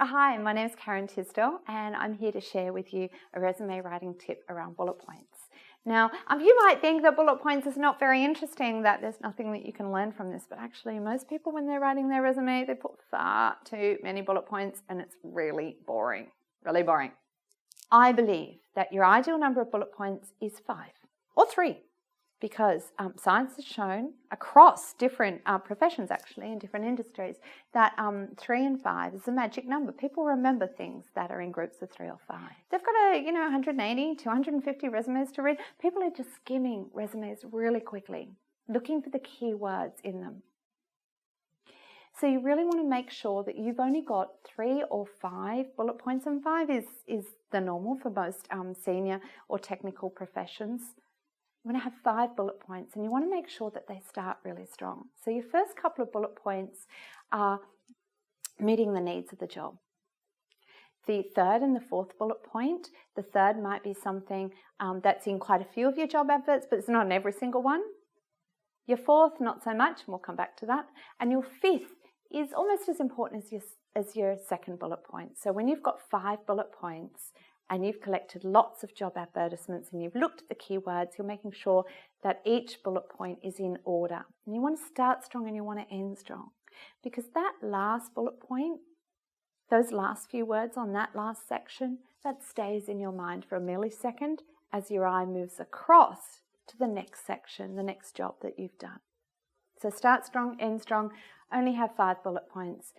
Hi, my name is Tisdell and I'm here to share with you a resume writing tip around bullet points. Now, you might think that bullet points is not very interesting, that there's nothing that you can learn from this, but actually most people when they're writing their resume, they put far too many bullet points and it's really boring, I believe that your ideal number of bullet points is 5 or 3. Because science has shown across different professions actually in different industries that 3 and 5 is the magic number. People remember things that are in groups of 3 or 5. They've got 180 to 150 resumes to read. People are just skimming resumes really quickly, looking for the keywords in them. So you really want to make sure that you've only got 3 or 5 bullet points, and 5 is the normal for most senior or technical professions. You want to have 5 bullet points and you want to make sure that they start really strong. So your first couple of bullet points are meeting the needs of the job. The third and the fourth bullet point, the third might be something that's in quite a few of your job adverts, but it's not in every single one. Your fourth, not so much, and we'll come back to that. And your fifth is almost as important as your second bullet point. So when you've got 5 bullet points, and you've collected lots of job advertisements and you've looked at the keywords, you're making sure that each bullet point is in order. And you want to start strong and you want to end strong. Because that last bullet point, those last few words on that last section, that stays in your mind for a millisecond as your eye moves across to the next section, the next job that you've done. So start strong, end strong, only have 5 bullet points.